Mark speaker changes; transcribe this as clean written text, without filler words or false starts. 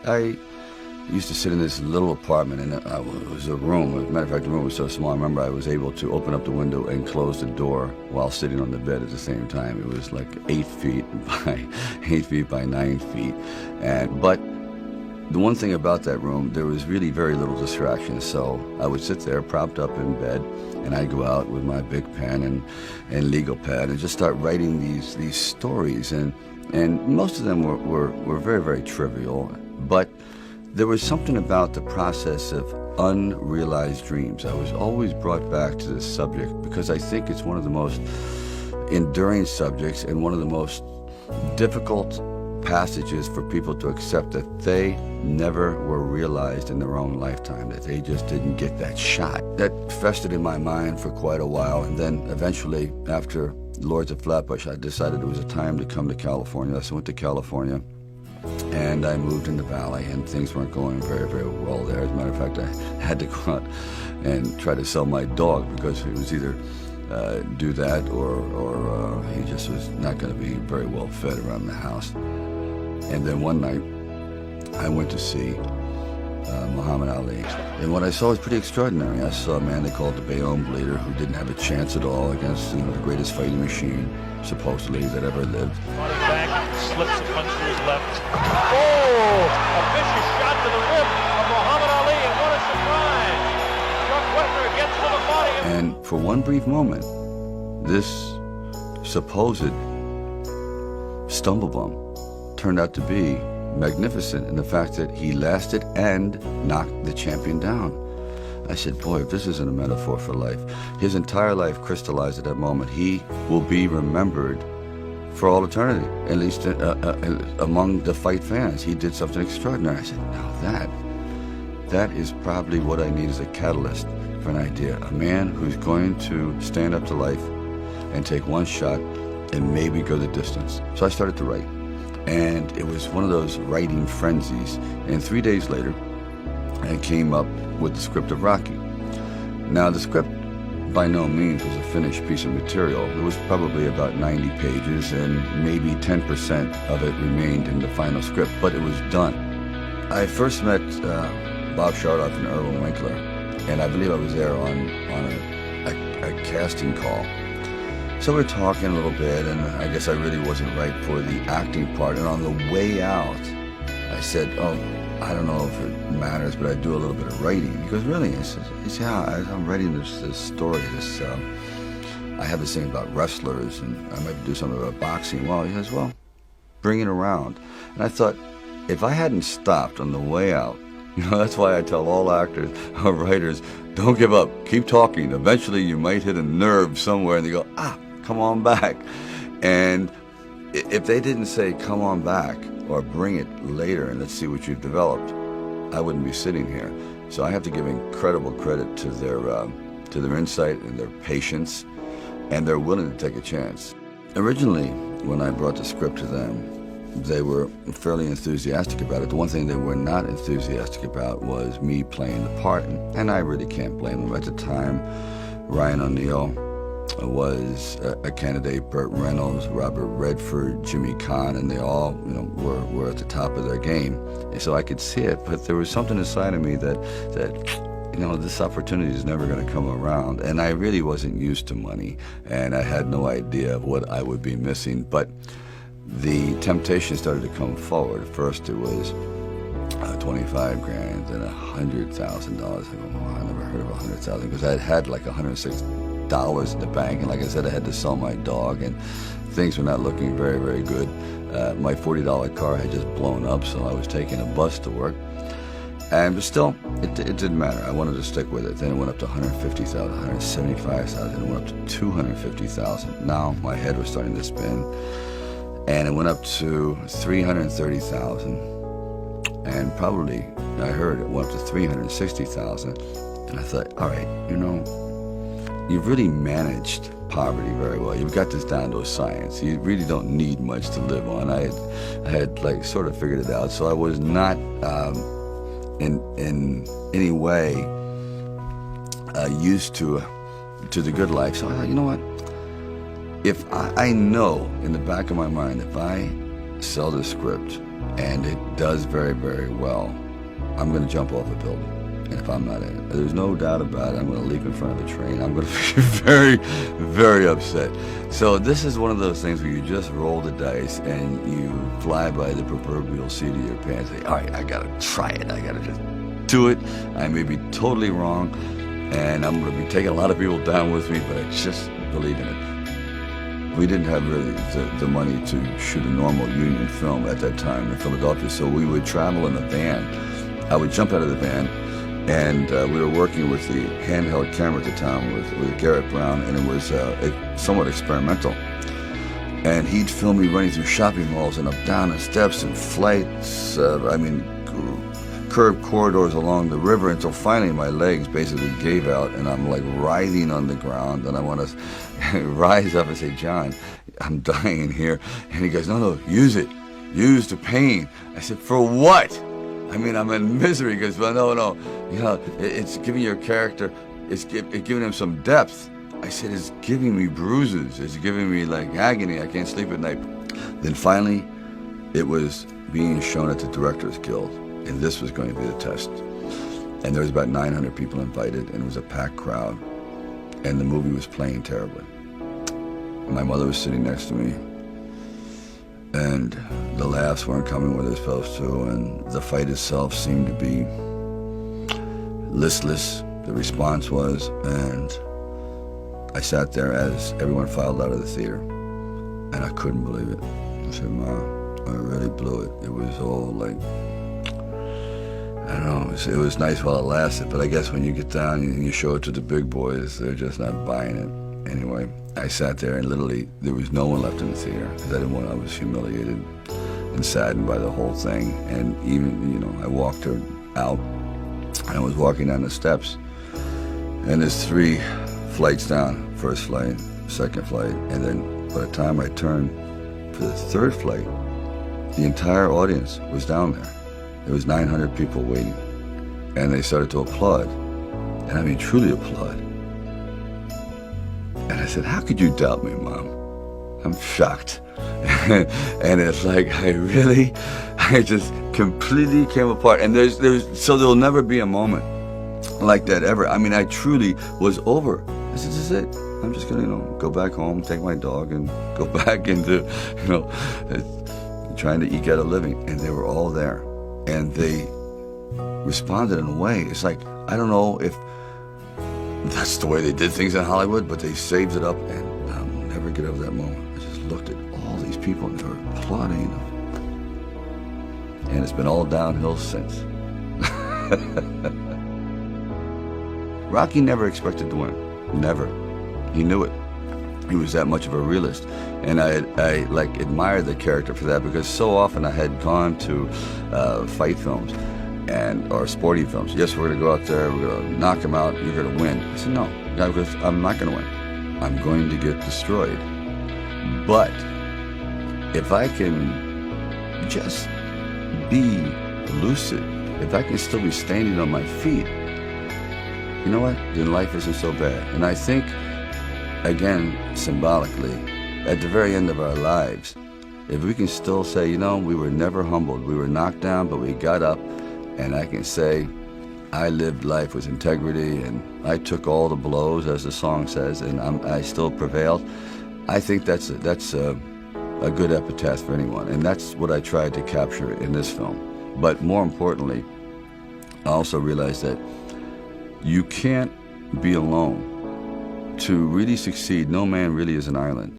Speaker 1: I used to sit in this little apartment, and it was a room. As a matter of fact, the room was so small, I remember I was able to open up the window and close the door while sitting on the bed at the same time. It was like 8 feet by 8 feet by 9 feet. But the one thing about that room, there was really very little distraction. So I would sit there propped up in bed, and I'd go out with my big pen and legal pad and just start writing these stories. And most of them were very, very trivial, but there was something about the process of unrealized dreams. I was always brought back to this subject because I think it's one of the most enduring subjects and one of the most difficult passages for people to accept, that they never were realized in their own lifetime, that they just didn't get that shot. That festered in my mind for quite a while, and then eventually, after Lords of Flatbush, I decided it was a time to come to California. So I went to California, and I moved in the valley, and things weren't going very, very well there. As a matter of fact, I had to go out and try to sell my dog because it was either do that or he just was not going to be very well fed around the house. And then one night, I went to see Muhammad Ali. And what I saw was pretty extraordinary. I saw a man they called the Bayonne Bleeder, who didn't have a chance at all against the greatest fighting machine, supposedly, that ever lived.
Speaker 2: Body back, slips a punch to his left. Oh! A vicious shot to the rib of Muhammad Ali, and what a surprise! Chuck Wepner gets to the body.
Speaker 1: And for one brief moment, this supposed stumblebum turned out to be magnificent in the fact that he lasted and knocked the champion down. I said, boy, if this isn't a metaphor for life. His entire life crystallized at that moment. He will be remembered for all eternity, at least among the fight fans. He did something extraordinary. I said, now that is probably what I need as a catalyst for an idea. A man who's going to stand up to life and take one shot and maybe go the distance. So I started to write. And it was one of those writing frenzies. And 3 days later, I came up with the script of Rocky. Now, the script by no means was a finished piece of material. It was probably about 90 pages, and maybe 10% of it remained in the final script, but it was done. I first met Bob Chardoff and Irwin Winkler, and I believe I was there on a casting call. So we're talking a little bit, and I guess I really wasn't right for the acting part. And on the way out, I said, oh, I don't know if it matters, but I do a little bit of writing. He goes, really? I said, yeah, I'm writing this story. I have this thing about wrestlers, and I might do something about boxing. Well, he goes, well, bring it around. And I thought, if I hadn't stopped on the way out, that's why I tell all actors or writers, don't give up. Keep talking. Eventually, you might hit a nerve somewhere, and they go, come on back. And if they didn't say, come on back, or bring it later and let's see what you've developed, I wouldn't be sitting here. So I have to give incredible credit to their insight and their patience, and they're willing to take a chance. Originally, when I brought the script to them, they were fairly enthusiastic about it. The one thing they were not enthusiastic about was me playing the part, and I really can't blame them. At the time, Ryan O'Neal was a candidate, Burt Reynolds, Robert Redford, Jimmy Caan, and they all, were at the top of their game. And so I could see it, but there was something inside of me that this opportunity is never going to come around. And I really wasn't used to money, and I had no idea of what I would be missing. But the temptation started to come forward. First it was $25,000, then $100,000. I go, oh, I never heard of $100,000, because I had like $106 in the bank, and like I said, I had to sell my dog, and things were not looking very, very good. My $40 car had just blown up, so I was taking a bus to work. But still, it didn't matter. I wanted to stick with it. Then it went up to $150,000, $175,000, it went up to $250,000. Now my head was starting to spin, and it went up to $330,000, and probably, I heard it went up to $360,000. And I thought, all right, you've really managed poverty very well. You've got this down to a science. You really don't need much to live on. I had like sort of figured it out. So I was not in any way used to the good life. So I thought, you know what? If I know in the back of my mind, if I sell this script and it does very, very well. I'm going to jump off a building, and if I'm not in it, there's no doubt about it, I'm going to leap in front of a train. I'm going to be very, very upset. So this is one of those things where you just roll the dice and you fly by the proverbial seat of your pants. Say, all right, I got to try it. I got to just do it. I may be totally wrong, and I'm going to be taking a lot of people down with me, but I just believe in it. We didn't have really the money to shoot a normal union film at that time in Philadelphia, so we would travel in a van. I would jump out of the van, and we were working with the handheld camera at the time with Garrett Brown, and it was somewhat experimental. And he'd film me running through shopping malls and up down the steps and flights, curved corridors along the river, until finally my legs basically gave out and I'm like writhing on the ground, and I want to rise up and say, John, I'm dying here. And he goes, no, use it. Use the pain. I said, for what? I mean, I'm in misery. He goes, well, no, it's giving your character, it's giving him some depth. I said, it's giving me bruises. It's giving me like agony. I can't sleep at night. Then finally, it was being shown at the Directors Guild, and this was going to be the test. And there was about 900 people invited, and it was a packed crowd, and the movie was playing terribly. My mother was sitting next to me, and the laughs weren't coming where they're supposed to, and the fight itself seemed to be listless, the response was, and I sat there as everyone filed out of the theater, and I couldn't believe it. I said, Mom, I really blew it. It was all like, I don't know, it was nice while it lasted, but I guess when you get down and you show it to the big boys, they're just not buying it. Anyway, I sat there and literally there was no one left in the theater because I was humiliated and saddened by the whole thing. And even, I walked her out, and I was walking down the steps, and there's 3 flights down, first flight, second flight, and then by the time I turned for the 3rd flight, the entire audience was down there. There was 900 people waiting, and they started to applaud, and I mean truly applaud. And I said, how could you doubt me, Mom? I'm shocked. And it's like, I just completely came apart. And so there'll never be a moment like that ever. I mean, I truly was over. I said, this is it. I'm just gonna, go back home, take my dog, and go back into, trying to eke out a living. And they were all there. And they responded in a way. It's like, I don't know if that's the way they did things in Hollywood, but they saved it up, and I'll never get over that moment. I just looked at all these people, and they were applauding them. And it's been all downhill since. Rocky never expected to win. Never. He knew it. He was that much of a realist. And I admired the character for that, because so often I had gone to fight films or sporting films. Yes, we're going to go out there, we're going to knock him out, you're going to win. I said, no, because I'm not going to win. I'm going to get destroyed. But if I can just be lucid, if I can still be standing on my feet, you know what? Then life isn't so bad. And I think, again, symbolically, at the very end of our lives, if we can still say, we were never humbled, we were knocked down, but we got up, and I can say, I lived life with integrity, and I took all the blows, as the song says, and I still prevailed. I think that's a good epitaph for anyone, and that's what I tried to capture in this film. But more importantly, I also realized that you can't be alone. To really succeed, no man really is an island.